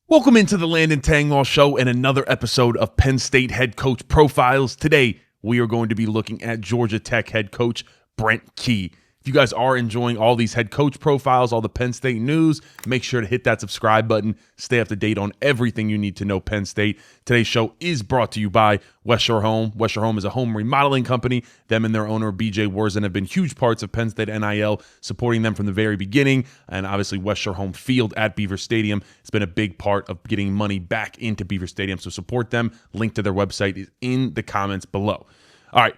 Welcome into the Landon Tengwall Show and another episode of Penn State Head Coach Profiles. Today, we are going to be looking at Georgia Tech head coach Brent Key. If you guys are enjoying all these head coach profiles, all the Penn State news, make sure to hit that subscribe button. Stay up to date on everything you need to know Penn State. Today's show is brought to you by West Shore Home. West Shore Home is a home remodeling company. Them and their owner, BJ Worzen, have been huge parts of Penn State NIL, supporting them from the very beginning. And obviously, West Shore Home Field at Beaver Stadium has been a big part of getting money back into Beaver Stadium. So support them. Link to their website is in the comments below. All right.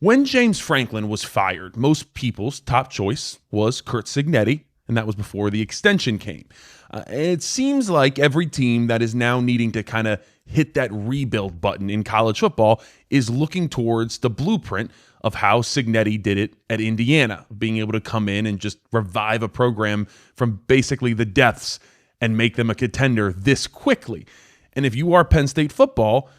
When James Franklin was fired, most people's top choice was Curt Signetti, and that was before the extension came. It seems like every team that is now needing to kind of hit that rebuild button in college football is looking towards the blueprint of how Signetti did it at Indiana, being able to come in and just revive a program from basically the depths and make them a contender this quickly. And if you are Penn State football,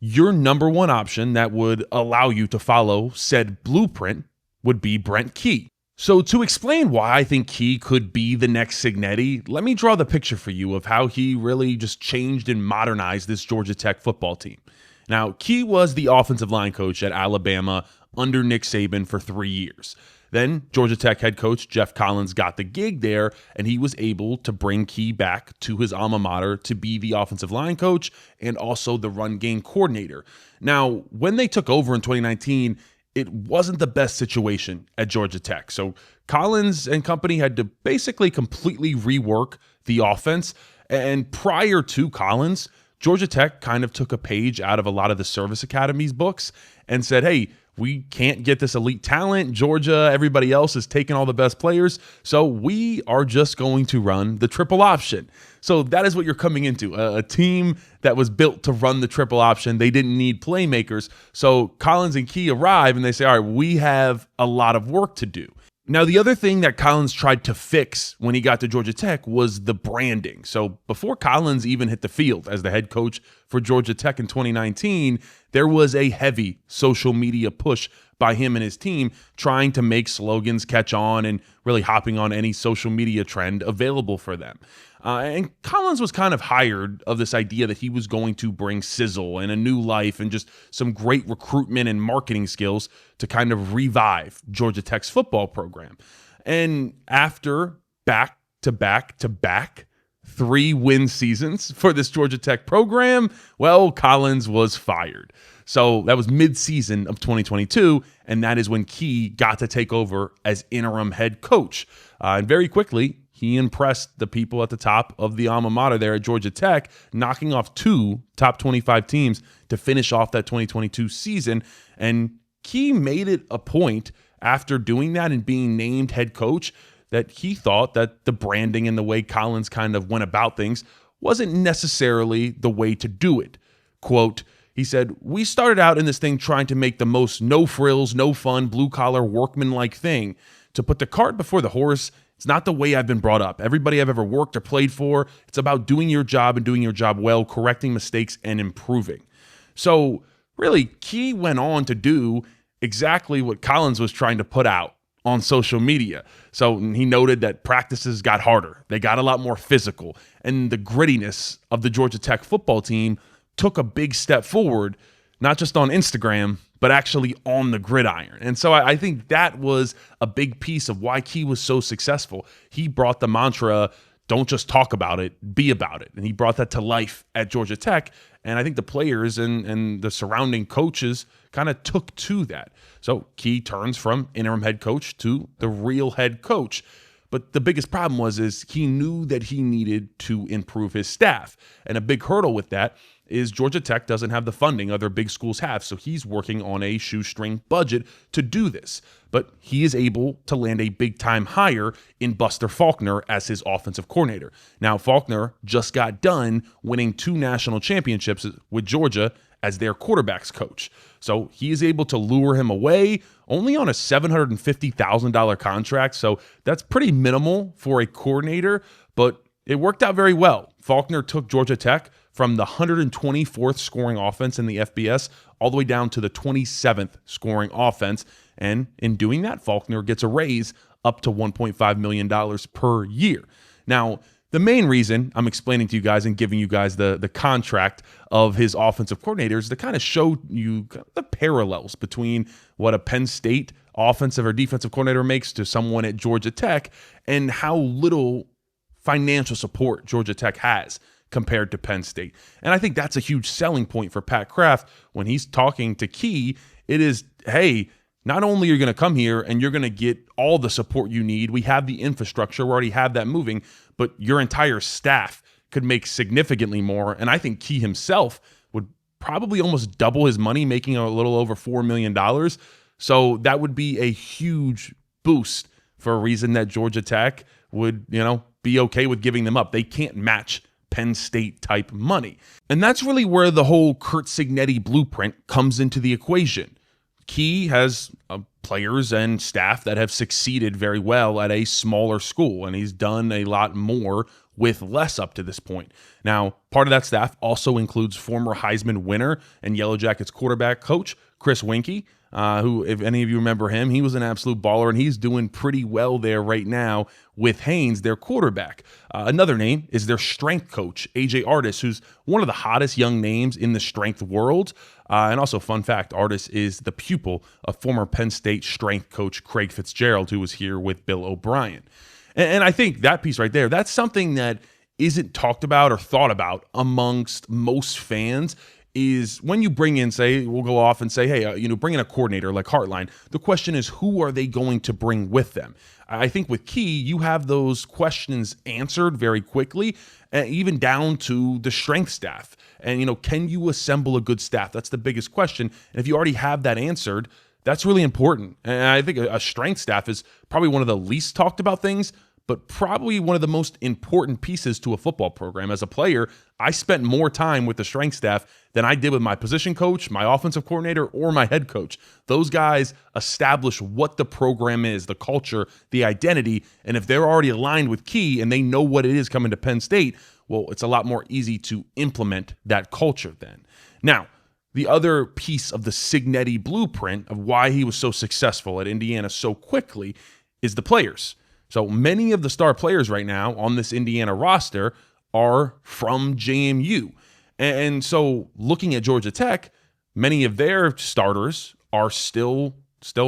your number one option that would allow you to follow said blueprint would be Brent Key. So to explain why I think Key could be the next Signetti, let me draw the picture for you of how he really just changed and modernized this Georgia Tech football team. Now, Key was the offensive line coach at Alabama under Nick Saban for 3 years. Then Georgia Tech head coach Jeff Collins got the gig there, and he was able to bring Key back to his alma mater to be the offensive line coach and also the run game coordinator. Now, when they took over in 2019, it wasn't the best situation at Georgia Tech. So Collins and company had to basically completely rework the offense. And prior to Collins, Georgia Tech kind of took a page out of a lot of the service academies books and said, hey, we can't get this elite talent. Georgia, everybody else is taking all the best players. So we are just going to run the triple option. So that is what you're coming into, a team that was built to run the triple option. They didn't need playmakers. So Collins and Key arrive and they say, all right, we have a lot of work to do. Now, the other thing that Collins tried to fix when he got to Georgia Tech was the branding. So before Collins even hit the field as the head coach for Georgia Tech in 2019, there was a heavy social media push by him and his team trying to make slogans catch on and really hopping on any social media trend available for them. And Collins was kind of hired of this idea that he was going to bring sizzle and a new life and just some great recruitment and marketing skills to kind of revive Georgia Tech's football program. And after back-to-back 3-win seasons for this Georgia Tech program, well, Collins was fired. So that was mid-season of 2022, and that is when Key got to take over as interim head coach. And very quickly, he impressed the people at the top of the alma mater there at Georgia Tech, knocking off 2 top 25 teams to finish off that 2022 season. And Key made it a point after doing that and being named head coach that he thought that the branding and the way Collins kind of went about things wasn't necessarily the way to do it. Quote, he said, we started out in this thing trying to make the most no frills, no fun, blue collar, workman-like thing. To put the cart before the horse, it's not the way I've been brought up. Everybody I've ever worked or played for, it's about doing your job and doing your job well, correcting mistakes and improving. So really, Key went on to do exactly what Collins was trying to put out on social media. So he noted that practices got harder. They got a lot more physical. And the grittiness of the Georgia Tech football team took a big step forward, not just on Instagram, but actually on the gridiron. And so I think that was a big piece of why Key was so successful. He brought the mantra, don't just talk about it, be about it. And he brought that to life at Georgia Tech. And I think the players and the surrounding coaches kind of took to that. So Key turns from interim head coach to the real head coach. But the biggest problem is he knew that he needed to improve his staff. And a big hurdle with that is Georgia Tech doesn't have the funding other big schools have, so he's working on a shoestring budget to do this. But he is able to land a big-time hire in Buster Faulkner as his offensive coordinator. Now, Faulkner just got done winning 2 national championships with Georgia as their quarterback's coach. So he is able to lure him away only on a $750,000 contract, so that's pretty minimal for a coordinator, but it worked out very well. Faulkner took Georgia Tech from the 124th scoring offense in the FBS all the way down to the 27th scoring offense. And in doing that, Faulkner gets a raise up to $1.5 million per year. Now, The main reason I'm explaining to you guys and giving you guys the contract of his offensive coordinator is to kind of show you the parallels between what a Penn State offensive or defensive coordinator makes to someone at Georgia Tech and how little financial support Georgia Tech has compared to Penn State. And I think that's a huge selling point for Pat Kraft when he's talking to Key. It is, hey, not only are you going to come here and you're going to get all the support you need, we have the infrastructure, we already have that moving, but your entire staff could make significantly more. And I think Key himself would probably almost double his money, making a little over $4 million. So that would be a huge boost for a reason that Georgia Tech would, be okay with giving them up. They can't match Penn State type money. And that's really where the whole Curt Signetti blueprint comes into the equation. Key has players and staff that have succeeded very well at a smaller school, and he's done a lot more with less up to this point. Now, part of that staff also includes former Heisman winner and Yellow Jackets quarterback coach Chris Winkie, who, if any of you remember him, he was an absolute baller, and he's doing pretty well there right now with Haynes, their quarterback. Another name is their strength coach, AJ Artis, who's one of the hottest young names in the strength world. And also, fun fact, Artis is the pupil of former Penn State strength coach Craig Fitzgerald, who was here with Bill O'Brien. And I think that piece right there, that's something that isn't talked about or thought about amongst most fans. Is when you bring in, say, we'll go off and say, hey, bring in a coordinator like Hartline. The question is, who are they going to bring with them? I think with Key, you have those questions answered very quickly, even down to the strength staff. And, can you assemble a good staff? That's the biggest question. And if you already have that answered, that's really important. And I think a strength staff is probably one of the least talked about things, but probably one of the most important pieces to a football program. As a player, I spent more time with the strength staff than I did with my position coach, my offensive coordinator, or my head coach. Those guys establish what the program is, the culture, the identity, and if they're already aligned with Key and they know what it is coming to Penn State, well, it's a lot more easy to implement that culture then. Now, the other piece of the Signetti blueprint of why he was so successful at Indiana so quickly is the players. So many of the star players right now on this Indiana roster are from JMU. And so looking at Georgia Tech, many of their starters are still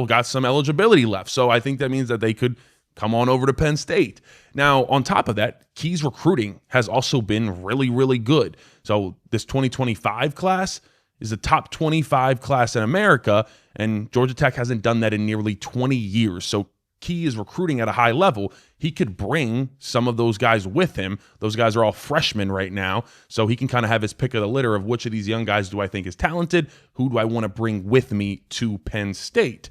got some eligibility left. So I think that means that they could come on over to Penn State. Now, on top of that, Key's recruiting has also been really, really good. So this 2025 class is a top 25 class in America, and Georgia Tech hasn't done that in nearly 20 years. So Key is recruiting at a high level. He could bring some of those guys with him. Those guys are all freshmen right now, so he can kind of have his pick of the litter of which of these young guys do I think is talented, who do I want to bring with me to Penn State.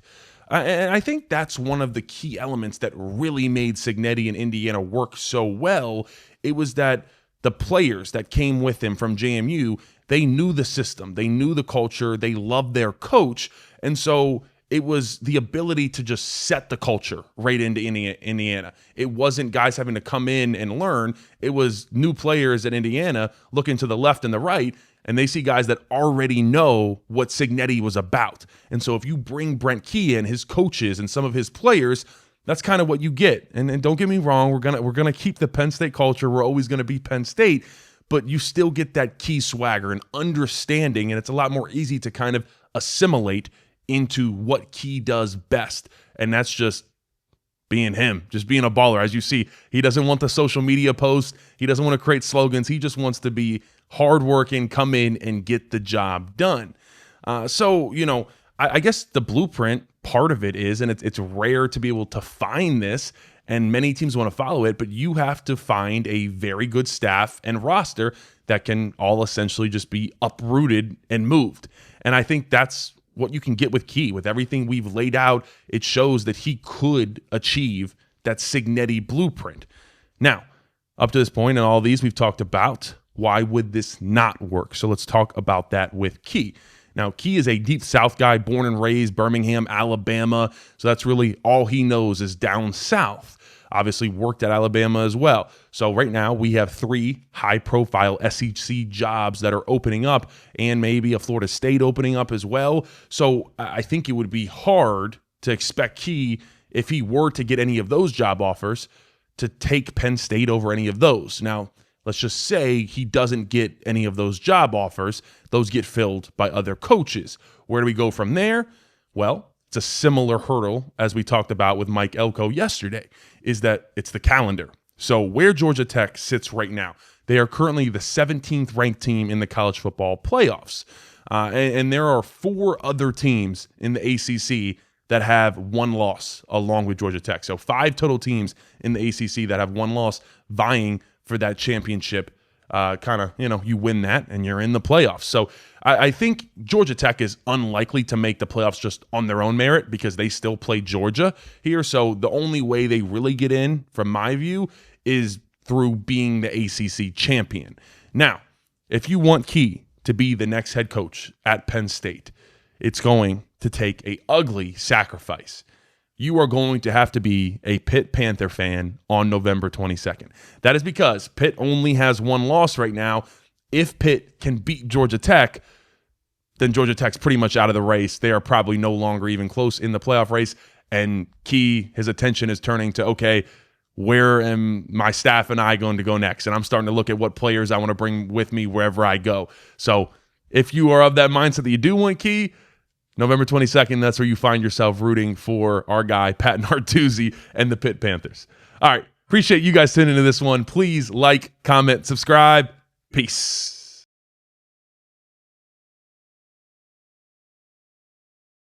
And I think that's one of the key elements that really made Signetti and Indiana work so well. It was that the players that came with him from JMU, they knew the system, they knew the culture, they loved their coach, and so it was the ability to just set the culture right into Indiana. It wasn't guys having to come in and learn. It was new players at Indiana looking to the left and the right, and they see guys that already know what Signetti was about. And so if you bring Brent Key and his coaches and some of his players, that's kind of what you get. And don't get me wrong, we're gonna keep the Penn State culture. We're always gonna be Penn State, but you still get that Key swagger and understanding, and it's a lot more easy to kind of assimilate into what Key does best, and that's just being him, just being a baller. As you see, he doesn't want the social media posts, he doesn't want to create slogans, he just wants to be hardworking, come in and get the job done. I guess the blueprint part of it is, and it's rare to be able to find this, and many teams want to follow it, but you have to find a very good staff and roster that can all essentially just be uprooted and moved. And I think that's what you can get with Key. With everything we've laid out, it shows that he could achieve that Signetti blueprint. Now, up to this point in all these we've talked about, why would this not work? So let's talk about that with Key. Now, Key is a Deep South guy, born and raised Birmingham, Alabama. So that's really all he knows is down south. Obviously worked at Alabama as well. So right now we have 3 high-profile SEC jobs that are opening up, and maybe a Florida State opening up as well. So I think it would be hard to expect Key, if he were to get any of those job offers, to take Penn State over any of those. Now, let's just say he doesn't get any of those job offers. Those get filled by other coaches. Where do we go from there? Well, it's a similar hurdle as we talked about with Mike Elko yesterday, is that it's the calendar. So where Georgia Tech sits right now, they are currently the 17th ranked team in the college football playoffs. And there are 4 other teams in the ACC that have 1 loss along with Georgia Tech. So 5 total teams in the ACC that have 1 loss vying for that championship. You win that and you're in the playoffs. So I think Georgia Tech is unlikely to make the playoffs just on their own merit because they still play Georgia here. So the only way they really get in, from my view, is through being the ACC champion. Now, if you want Key to be the next head coach at Penn State, it's going to take an ugly sacrifice. You are going to have to be a Pitt Panther fan on November 22nd. That is because Pitt only has 1 loss right now. If Pitt can beat Georgia Tech, then Georgia Tech's pretty much out of the race. They are probably no longer even close in the playoff race. And Key, his attention is turning to, okay, where am my staff and I going to go next? And I'm starting to look at what players I want to bring with me wherever I go. So if you are of that mindset that you do want Key, November 22nd, that's where you find yourself rooting for our guy, Pat Narduzzi, and the Pitt Panthers. All right. Appreciate you guys tuning into this one. Please like, comment, subscribe. Peace.